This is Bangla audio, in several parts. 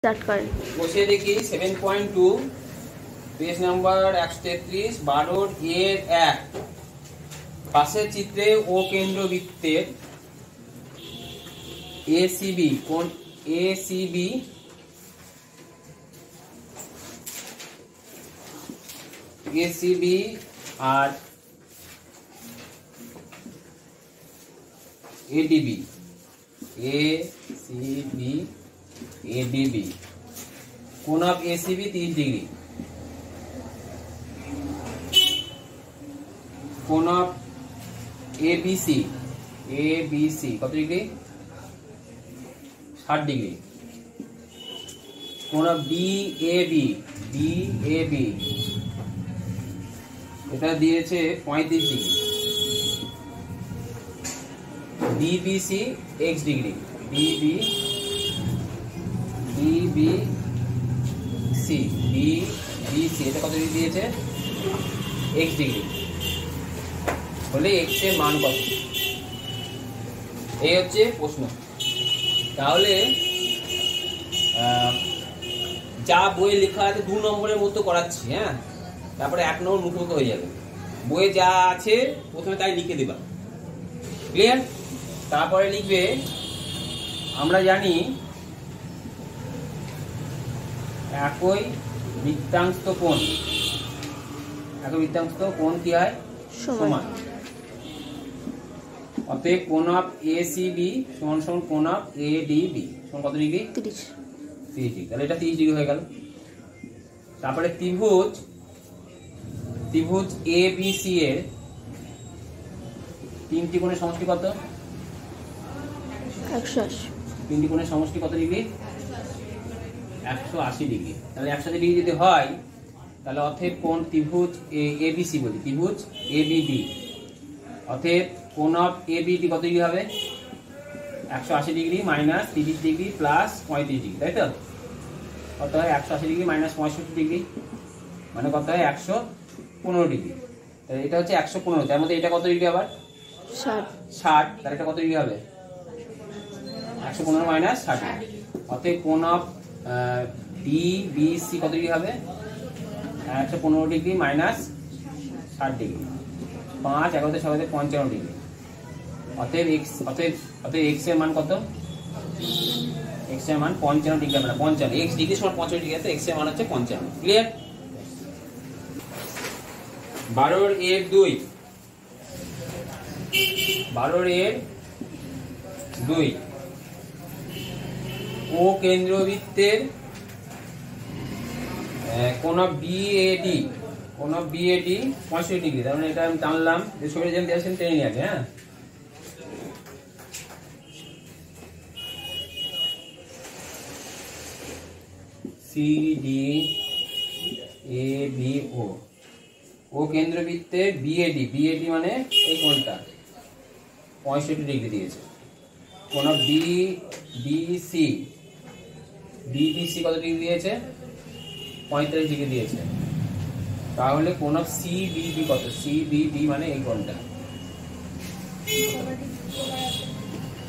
স্টার্ট করেন। বসিয়ে দেখি 7.2 পেজ নাম্বার 133 12 এর 1 পাশের চিত্রে ও কেন্দ্রবৃত্তের এসিবি কোণ এসিবি এসিবি আর এডিবি এসিবি এডিবি কোণ অফ এসিবি 30 ডিগ্রি, কোণ অফ এবিসি এবিসি কত ডিগ্রি 60 ডিগ্রি, কোণ অফ ডিএবি ডিএবি এটা দিয়েছে 35 degree, DBC x degree DBC DBC এটা কত ডিগ্রি দিয়েছে x ডিগ্রি, বলে x এর মান কত, এই হচ্ছে প্রশ্ন। তাহলে যা বই লেখা আছে 2 নম্বরের মতো করাচ্ছি, হ্যাঁ, তারপরে 1 নম্বর মুখোমুখি হয়ে যাবে। বইয়ে যা আছে প্রথমে তাই লিখে দিবা, ক্লিয়ার? তারপরে লিখবে আমরা জানি একই বৃত্তাংশ কোণ কি হয় সমান, অতএব কোণ অফ এসিবি সমান সমান কোণ অফ এডিবি সমান কত ডিগ্রি 30 ডিগ্রি। তাহলে এটা 30 ডিগ্রি হয়ে গেল। তারপরে ত্রিভুজ এবিসি এর তিনটি কোণের সমষ্টি কত 180, তিনটি কোণের সমষ্টি কত ডিগ্রি 180 ডিগ্রি। তাহলে 180 ডিগ্রি যদি হয় তাহলে অতএব কোণ ত্রিভুজ এবিসি বলি ত্রিভুজ এবিডি, অতএব কোণ অফ এবিডি কত ডিগ্রি হবে 180 degree minus 30 degree plus 35 degree, তাই তো? কত হয় 180 ডিগ্রি মাইনাস 65 ডিগ্রি মানে কত হয় 115 ডিগ্রি। তাহলে এটা হচ্ছে 115, তার মধ্যে এটা কত ডিগ্রি আবার 60, তাহলে এটা কত ডিগ্রি হবে 115 মাইনাস 60, অতএব কোণ অফ ডিবিসি কত ডিগ্রি হবে 115 ডিগ্রি মাইনাস 60 ডিগ্রি, 5 11 7 55 ডিগ্রি, অতএব x এর মান কত, x এর মান 55 ডিগ্রি, আমরা 55 x ডিগ্রি সমান 55 ডিগ্রি, তো x এর মান হচ্ছে 55, ক্লিয়ার? 12 এর 2 ও কেন্দ্রবৃত্তের কোণ অফ বিএডি 65 ডিগ্রি, তার মানে এটা আমি টানলাম, যে ছবিটা যেমন দিয়েছেন টেনে নিয়ে আগে, হ্যাঁ, CD A B O কেন্দ্রবৃত্তের BAD মানে এই কোণটা 65 ডিগ্রি দিয়েছে, কোণ অফ ডিবিসি কত ডিগ্রি দিয়েছে 45 ডিগ্রি দিয়েছে। তাহলে কোণ অফ সিবিডি কত, সিবিডি মানে এই কোণটা,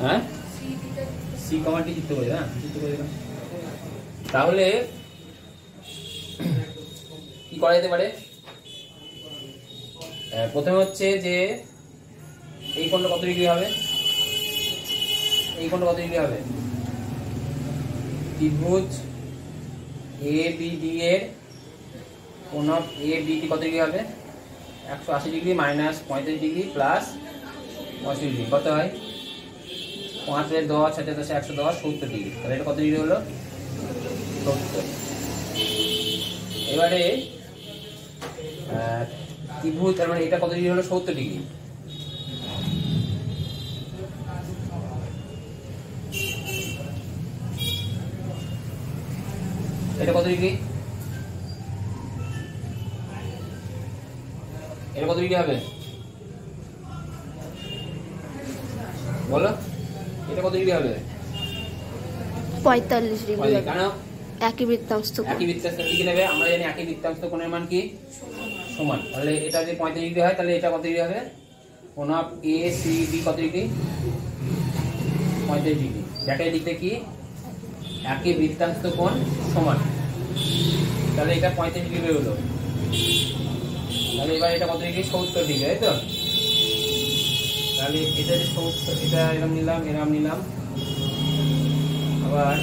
হ্যাঁ, সি কমাটি যুক্ত করে না, তাহলে কি করা যেতে পারে? প্রথমে হচ্ছে যে এই কোণটা কত ডিগ্রি হবে, এই কোণটা কত ডিগ্রি হবে, ত্রিভুজ এবিডি এর কোণ অফ এবিডি কত ডিগ্রি হবে 180 degree minus 35 degree plus 85 degree, কত হয় 5 এর 10 7 10 110 70 ডিগ্রি, তাহলে এটা কত ডিগ্রি হলো 70। এবারে ত্রিভুজ, তার মানে এটা কত ডিগ্রি হলো 70 ডিগ্রি, এটা কত ডিগ্রি, এটা কত ডিগ্রি হবে বলো, এটা কত ডিগ্রি হবে 45 ডিগ্রি, কেন একই বৃত্তাংশ লিখে নেবে, আমরা জানি একই বৃত্তাংশ কোণের মান কি সমান, তাহলে এটা যদি 35 ডিগ্রি হয় তাহলে এটা কত ডিগ্রি হবে কোণ অফ এসিবি কত ডিগ্রি 35 ডিগ্রি, ব্যাটারি লিখতে কি একই বৃত্তাংশ কোণ সমান। তাহলে এটা 35 ডিগ্রি বেরোলো। তাহলে এবার এটা কত ডিগ্রি? 70 ডিগ্রি, তাই তো? তাহলে এটা যে 70, এটা এরকম নিলাম, এরকম নিলাম, আবার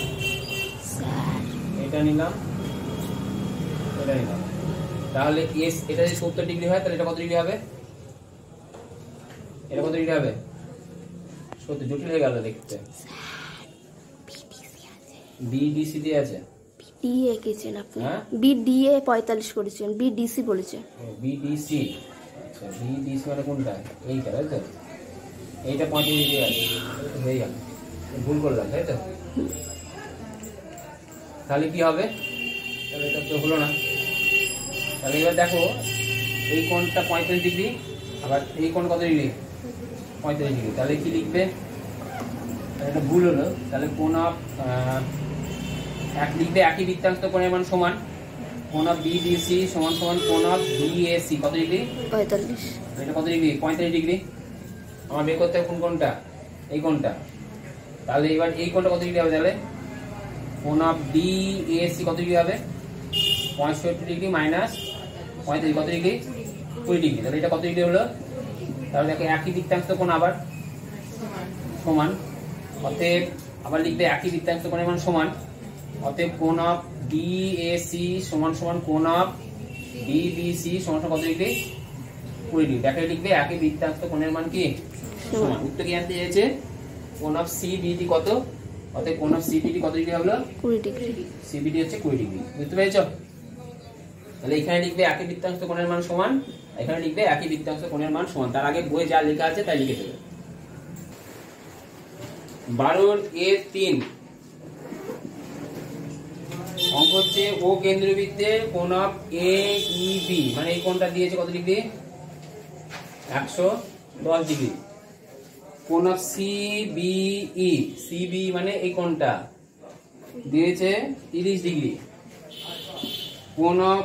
এটা নিলাম, এটা নিলাম। তাহলে এটা যদি 70 ডিগ্রি হয় তাহলে এটা কত ডিগ্রি হবে? এটা কত ডিগ্রি হবে? 70। জটিল হয়ে গেল দেখতে। বিডিসি দিয়ে আছে, ডি এঁকেছেন আপনি। বিডি এ 45 করেছেন, বিডিসি বলেছে। বিডিসি। আচ্ছা, বিডিসি মানে কোনটা? এইটা, তাই তো? এইটা 35 ডিগ্রি আছে, হয়ে গেল। ভুল করলাম, তাই তো? তাহলে কি হবে? তাহলে এটা তো হলো না। তাহলে এবার দেখো, এই কোণটা 35 ডিগ্রি, আবার এই কোণ কত ডিগ্রি? 35 ডিগ্রি। তাহলে কি লিখবে? এটা ভুল হলো। তাহলে কোণ অফ এক লিখবে একই বৃত্তাংশ কোণের মান সমান কোণ অফ বিডিসি সমান সমান কোণ অফ বিএসি কত ডিগ্রি? 45। এটা কত ডিগ্রি? 35 ডিগ্রি। আমার বের করতে হবে কোন কোণটা? এই কোণটা। তাহলে এবার এই কোণটা কত ডিগ্রি হবে? তাহলে কোণ অফ ডিএসি কত ডিগ্রি হবে? 65 ডিগ্রি মাইনাস 35 কত ডিগ্রি? 20 ডিগ্রি। তাহলে এটা কত ডিগ্রি হলো? তাহলে দেখো একই বৃত্তাংশ কোণ আবার সমান, অতএব আবার লিখবে একই বৃত্তাংশ কোণের মান সমান, অতএব কোণ অফ ডিএসি সমান সমান কোণ অফ ডিবিসি সমান সমান কত ডিগ্রি? 20 ডিগ্রি। দেখে লিখবে একই বৃত্তাংশ কোণের মান কি সমান। উত্তর কি জানতে চাইছে? কোণ অফ সিবিডি কত? অতএব কোণ অফ সিবিডি কত ডিগ্রি হলো? 20 ডিগ্রি। সিবিডি হচ্ছে 20 ডিগ্রি। বুঝতে পেরেছো? তাহলে এখানে লিখবে একই বৃত্তাংশ কোণের মান সমান, এখানে লিখবে একই বৃত্তাংশ কোণের মান সমান। তার আগে বইয়ে যা লেখা আছে তাই লিখে দেবে। 12-3 অঙ্ক হচ্ছে ও কেন্দ্রবৃত্তে কোণ অফ এইবি, মানে এই কোণটা দিয়েছে কত ডিগ্রি? 110 ডিগ্রি। কোণ অফ সিবিই, সিবি মানে এই কোণটা দিয়েছে 30 ডিগ্রি। কোণ অফ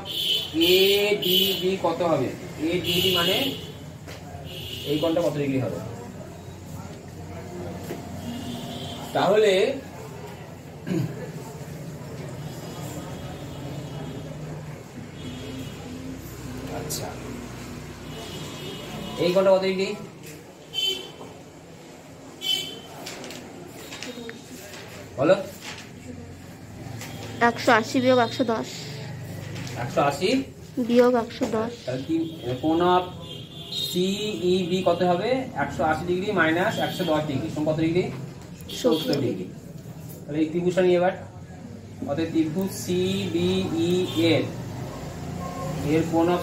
এডিবি কত হবে? এডিবি মানে এই কোণটা কত ডিগ্রি হবে? তাহলে আচ্ছা, এই কোণটা কত ডিগ্রি? বলো। 180 বিয়োগ 110। 180 বিয়োগ 110। তাহলে কি কোণ অফ সিইবি কত হবে? 180 ডিগ্রি মাইনাস 110 ডিগ্রি সমান কত ডিগ্রি? 70 ডিগ্রি। তাহলে এই ত্রিভুজটা নিয়ে এবার, অতএব ত্রিভুজ সিবিই এর কোণ অফ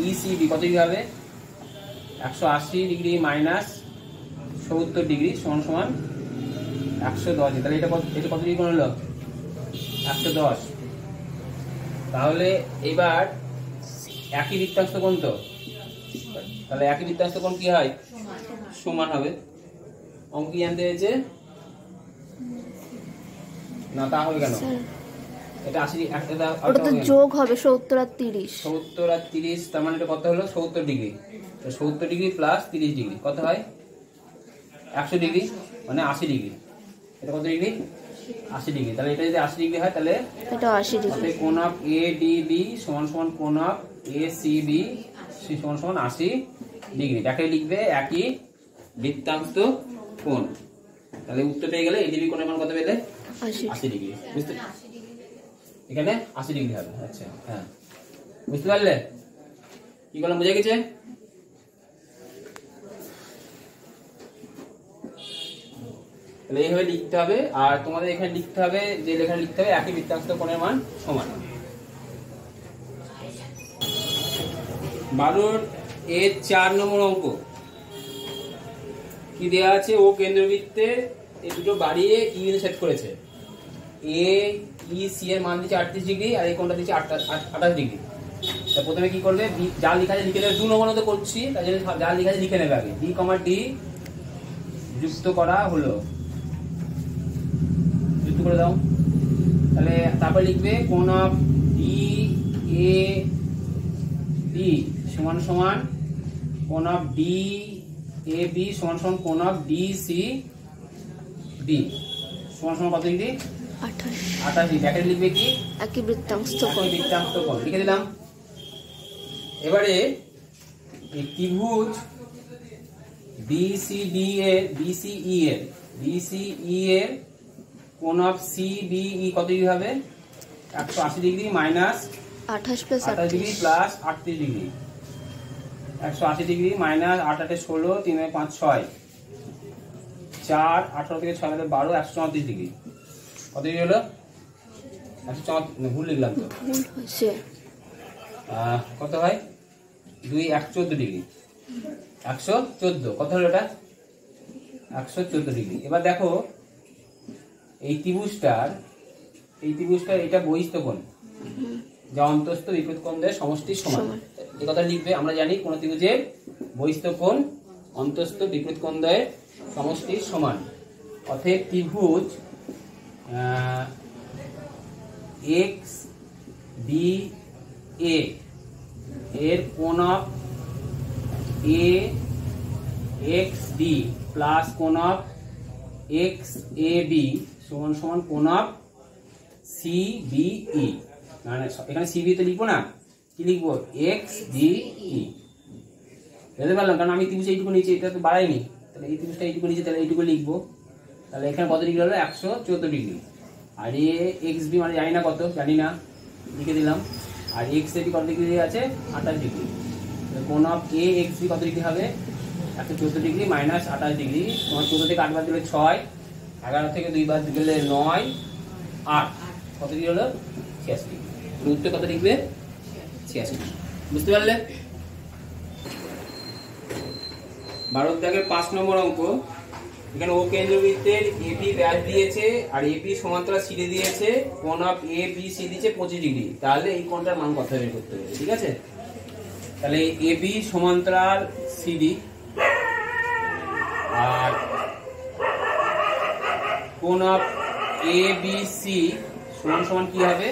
ইসিবি কত ডিগ্রি হবে? 180 ডিগ্রি মাইনাস 70 ডিগ্রি সমান সমান 110। তাহলে এটা কত ডিগ্রি কোণ হলো? 110। তাহলে এবার একই বৃত্তাংশ কোণ তো, তাহলে একই বৃত্তাংশ কোণ কি হয়? সমান হবে। অঙ্ক কি জানতে হয়েছে? না তা হবে কেন? এটা 80, ওটা তো যোগ হবে 70 আর 30। 70 আর 30, তার মানে এটা কত হলো? 70 ডিগ্রি। তো 70 ডিগ্রি প্লাস 30 ডিগ্রি কত হয়? 100 ডিগ্রি, মানে 80 ডিগ্রি। এটা কত ডিগ্রি? 80 ডিগ্রি। তাহলে এটা যদি 80 ডিগ্রি হয় তাহলে এটা 80 ডিগ্রি। কোণ অফ এডিবি সমান সমান কোণ অফ এসিবি সমান সমান 80 ডিগ্রি। তাকে লিখবে একই বৃত্তাংশ কোণ। তাহলে উত্তর পেয়ে গেলে এডিবি কোণের মান কত পেলে? 80 ডিগ্রি। বুঝতে এখানে 80 ডিগ্রি হবে। আচ্ছা, হ্যাঁ, বুঝতে পারলে কি করলাম? বুঝে গেছে? তাহলে এইভাবে লিখতে হবে। আর তোমাদের এখানে লিখতে হবে, যে লেখা লিখতে হবে একই বৃত্তাংশ কোণের মান সমান। 12-4 নম্বর অঙ্ক কি দেওয়া আছে? ও কেন্দ্রবৃত্তে এই দুটো বাড়িয়ে ই সেট করেছে। এ ই সি এর মান দিচ্ছে 38 ডিগ্রি আর এই কোণটা দিচ্ছে 28 ডিগ্রি। তা প্রথমে কি করবে? যা লেখা আছে লিখে নেবে। 2 নম্বর তো করছি, তাই জন্য যা লেখা আছে লিখে নেবে আগে। ডি কমা ডি যুক্ত করা হলো, যুক্ত করে দাও। তাহলে তারপর লিখবে কোণ অফ ডি এ বি সমান সমান কোণ অফ ডি এ বি সমান সমান কোণ অফ ডি সি ডি সমান সমান কত ডিগ্রি? 88 ব্র্যাকেট লিখবে কি একই বৃত্তাংশ কোণ। একই বৃত্তাংশ কোণ লিখে দিলাম। এবারে এই ত্রিভুজ BCE এর কোণ অফ CBE কত ডিগ্রি হবে? 180 degree minus 28 plus 28 degree plus 38 degree. 180 degree minus 8 8 16 3 5 6 4 18 থেকে 6 12 134 ডিগ্রি। কত ডিগ্রি হলো? 134 ভুল লিখলাম তো, ভুল হয়েছে। কত হয়? 2 114 ডিগ্রি। 114 কত হলো এটা? 114 ডিগ্রি। এবার দেখো এই ত্রিভুজটার এটা বহিস্থ কোণ, যা অন্তস্থ বিপরীত কোণ দ্বয়ের সমষ্টির সমান। এই কথা লিখবে। আমরা জানি কোন ত্রিভুজের বহিস্থ কোণ অন্তস্থ বিপরীত কোণ দ্বয়ের সমষ্টির সমান। অতএব ত্রিভুজ XBA এর কোণ অফ AXB প্লাস কোণ অফ XAB সমান সমান কোণ অফ CBE। মানে এখানে CBE তো লিখবো না, কি লিখবো? XBE। বুঝতে পারলাম? কারণ আমি ত্রিভুজ এইটুকু নিচে, এটা তো বাড়াইনি, তাহলে এই ত্রিভুজটা এইটুকু নিচে, তাহলে এইটুকু লিখবো। তাহলে এখানে কত ডিগ্রি হলো? 114 ডিগ্রি। আর AXB মানে জানি না কত, জানি না, লিখে দিলাম। আর XAB কত ডিগ্রি আছে? 28 ডিগ্রি। কোণ অফ AXB কত ডিগ্রি হবে? 114 ডিগ্রি মাইনাস 28 ডিগ্রি। তোমার 14 থেকে 8 বাদ দিলে 6, 11 থেকে 2 বাদ দিলে 9, 8, কত ডিগ্রি হলো? 86 ডিগ্রি। উত্তর কত লিখবে? 86 ডিগ্রি। বুঝতে পারলে? 12 দাগের 5 নম্বর অঙ্ক। এখানে ও কেন্দ্রবৃত্তের AB ব্যাস দিয়েছে আর AB সমান্তরাল CD দিয়েছে, কোণ অফ ABC দিয়েছে 25 ডিগ্রি। তাহলে এই কোণটার মান কত বের করতে হবে, ঠিক আছে? তাহলে AB সমান্তরাল CD আর কোণ অফ ABC সমান সমান কি হবে?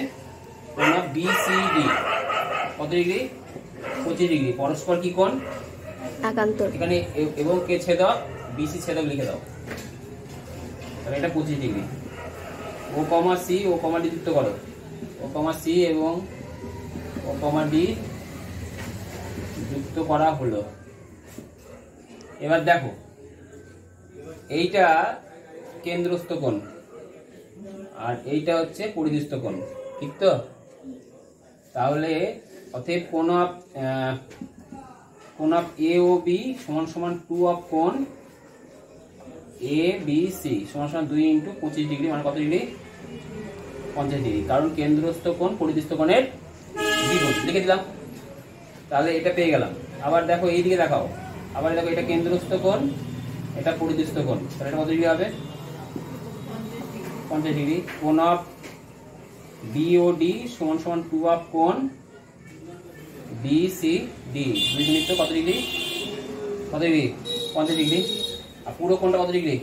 কোণ অফ BCD কত ডিগ্রি? 25 ডিগ্রি। পরস্পর কি কোণ? একান্তর। এখানে এবং কে ছেদক? BC ছেদক লিখে দাও। তাহলে এটা 25 degree. O, C, O, D যুক্ত করো। O, C এবং O, D যুক্ত করা হলো। এবার দেখো এইটা কেন্দ্রস্থ কোণ আর এইটা হচ্ছে পরিধিস্থ কোণ, ঠিক তো? তাহলে অতএব কোণ অফ AOB সমান সমান 2 অফ কোণ ABC সমান সমান 2 × 25 ডিগ্রি, মানে কত ডিগ্রি? 50 ডিগ্রি। কারণ কেন্দ্রস্থ কোণ পরিধিস্থ কোণের দ্বিগুণ। লিখে দিলাম। তাহলে এটা পেয়ে গেলাম। আবার দেখো এই দিকে দেখাও, আবার দেখো এটা কেন্দ্রস্থ কোণ, এটা পরিধিস্থ কোণ। তাহলে এটা কত ডিগ্রি হবে? 50 ডিগ্রি। কোণ অফ BOD সমান সমান 2 অফ কোণ BCD। দুই মিনিট কত ডিগ্রি? কত ডিগ্রি? 50 ডিগ্রি। আর পুরো কোণটা কত ডিগ্রি?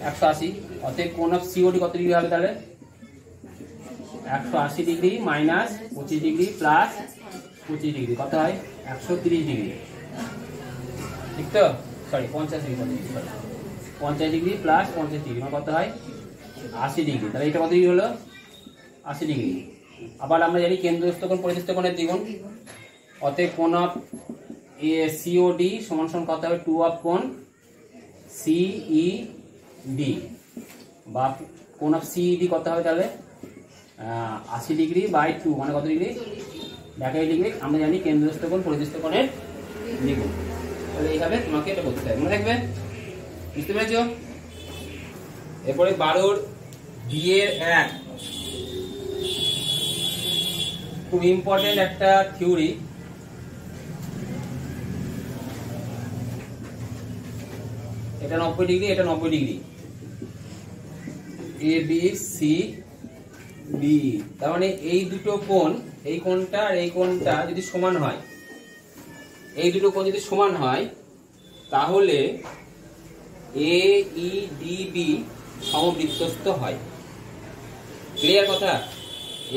180। অতএব কোণ অফ COD কত ডিগ্রি হবে? তাহলে 180 degree minus 25 degree plus 25 degree কত হয়? 130 ডিগ্রি, ঠিক তো? Sorry 50 degree, 50 degree plus 50 degree মানে কত হয়? 80 ডিগ্রি। তাহলে এটা কত ডিগ্রি হলো? 80 ডিগ্রি। আবার আমরা জানি কেন্দ্রস্থ কোণ পরিধিস্থ কোণের দ্বিগুণ। অতএব কোণ অফ COD সমান সমান কত হবে? 2 অফ কোণ CED বা কোণ অফ CED কত হবে? তাহলে 80 ডিগ্রি বাই 2 মানে কত ডিগ্রি? 1 ডিগ্রি। আমরা জানি কেন্দ্রস্থ কোণ পরিধিস্থ কোণের দ্বিগুণ। তাহলে এইভাবে তোমাকে এটা করতে হবে, মনে রাখবে। বুঝতে পেরেছো? এরপরে 12 D এর 1 খুব ইম্পর্টেন্ট একটা থিওরি। এটা 90 ডিগ্রি, এটা 90 ডিগ্রি। ABCD, তার মানে এই দুটো কোণ, এই কোণটা আর এই কোণটা যদি সমান হয়, এই দুটো কোণ যদি সমান হয় তাহলে AEDB সমবৃত্তস্থ হয়। ক্লিয়ার কথা?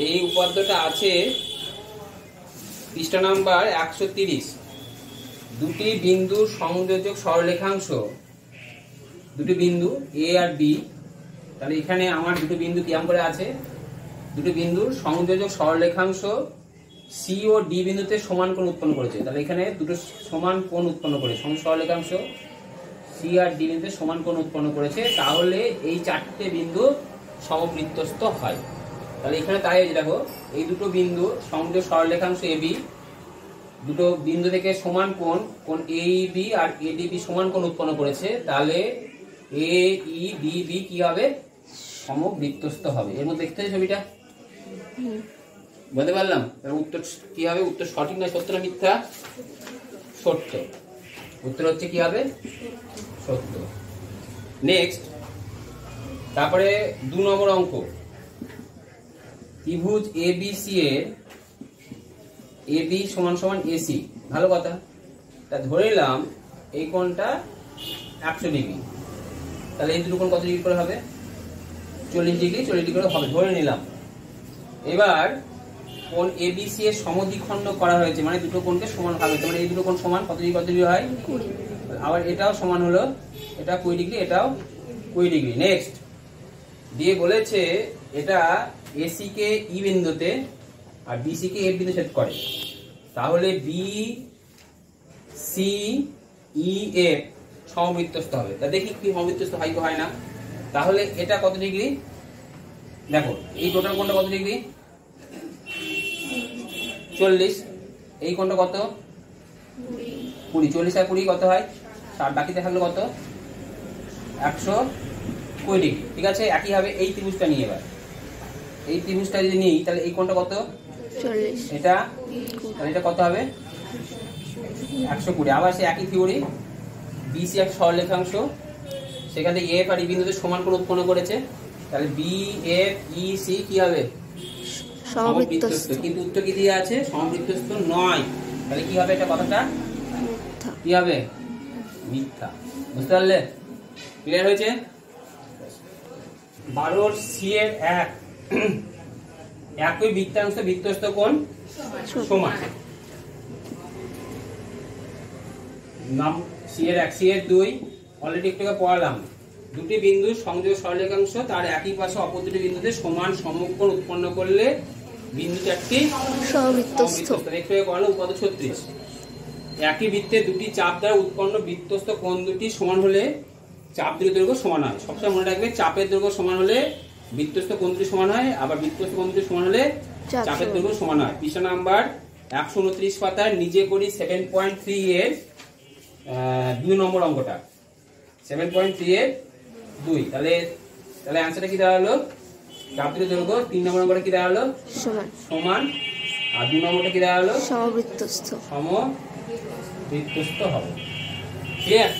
এই উপাদ্যটা আছে পৃষ্ঠা নাম্বার 130। দুটি বিন্দুর সংযোজক সরলরেখাংশ, দুটি বিন্দু A আর B, তাহলে এখানে আমার দুটো বিন্দু কিরম করে আছে, দুটো বিন্দুর সংযোজক সরলরেখাংশ সি ও ডি বিন্দুতে সমান কোণ উৎপন্ন করেছে। তাহলে এখানে দুটো সমান কোণ উৎপন্ন করে সরলরেখাংশ সি আর ডি বিন্দুতে সমান কোণ উৎপন্ন করেছে, তাহলে এই চারটে বিন্দু সমবৃত্তস্থ হয়। তাহলে এখানে তাই দেখো, এই দুটো বিন্দু সংযোজক সরলরেখাংশ এবি, দুটো বিন্দু থেকে সমান কোণ এইবি আর এডিবি সমান কোণ উৎপন্ন করেছে, তাহলে এইডিবি কি হবে, সমবৃত্তস্থ হবে। এর মধ্যে দেখতে ছবিটা বুঝতে পারলাম। উত্তর কি হবে, উত্তর সঠিক না সত্য না মিথ্যা? সত্য। উত্তর হচ্ছে কি হবে, সত্য। নেক্সট, তারপরে 2 নম্বর অঙ্ক, ত্রিভুজ এবিসি এর এবি সমান সমান এসি। ভালো কথা, তা ধরে নিলাম এই কোণটা 100 ডিগ্রি, তাহলে এই দুটো কোণ কত ডিগ্রি করে হবে, 40 ডিগ্রি করে হবে, ধরে নিলাম। এবার কোণ এবিসি এর সমদ্বিখণ্ড করা হয়েছে, মানে দুটো কোণকে সমান ভাগ হয়েছে, মানে এই দুটো কোণ সমান কত ডিগ্রি হয়, 20। আবার এটাও সমান হলো, এটা 20 ডিগ্রি, এটাও 20 ডিগ্রি। নেক্সট, দিয়ে বলেছে এটা এসি কে ই বিন্দুতে আর বিসি কে এফ বিন্দু ছেদ করে, তাহলে বি সি ই এফ সমবৃত্তস্থ হবে। তা দেখি কি সমবৃত্তস্থ হয় কি হয় না। তাহলে এটা কত ডিগ্রি, দেখো এই টোটাল কোণটা কত ডিগ্রি, 40, এই কোণটা কত 20, 40 আর 20 কত হয় 60, বাকিতে থাকলো কত 120 ডিগ্রি। ঠিক আছে, একই হবে এই ত্রিভুজটা নিয়ে, এবার এই ত্রিভুজটা যদি নিই তাহলে এই কোণটা কত 40, এটা, তাহলে এটা কত হবে 120। আবার সে একই থিওরি, বিসি এক সরলরেখাংশ, সেখান থেকে এফ আর ই বিন্দুতে সমান কোণ উৎপন্ন করেছে, তাহলে বি এফ ই সি কি হবে, সমবৃত্তস্থ। কিন্তু উত্তর কি দিয়ে আছে, সমবৃত্তস্থ নয়, তাহলে কি হবে, এটা কথাটা মিথ্যা। কি হবে, মিথ্যা। বুঝতে পারলে, ক্লিয়ার হয়েছে। 12 সি এর একই বৃত্তাংশ বৃত্তস্থ কোণ সমান। নাম সি এর 1 সি এর 2 অলরেডি একটু পড়ালাম, দুটি বিন্দু সংযোগ সরলরেখাংশ তার একই পাশে অপর দুটি বিন্দুতে সমান সমকোণ উৎপন্ন করলে বিন্দু চারটি সমবৃত্তস্থ। একটু পড়ালো উপাদ্য 36। একই বৃত্তে দুটি চাপ দ্বারা উৎপন্ন বৃত্তস্থ কোণ দুটি সমান হলে চাপ দুটির দৈর্ঘ্য সমান হয়। সবসময় মনে রাখবে, চাপের দৈর্ঘ্য সমান হলে বৃত্তস্থ কোণ দুটি সমান হয়, আবার বৃত্তস্থ কোণ দুটি সমান হলে চাপের দৈর্ঘ্য সমান হয়। পৃষ্ঠা নাম্বার 129 পাতার নিজে করি 7.3 এর 2 নম্বর অঙ্কটা, 7.3 এর 2। তাহলে অ্যান্সারটা কি দাঁড়ালো, চাপ দুটির দৈর্ঘ্য 3 নম্বর অঙ্কটা কি দাঁড়ালো সমান, আর 2 নম্বরটা কি দাঁড়ালো সমবৃত্তস্থ সমবৃত্তস্থ হবে। ক্লিয়ার।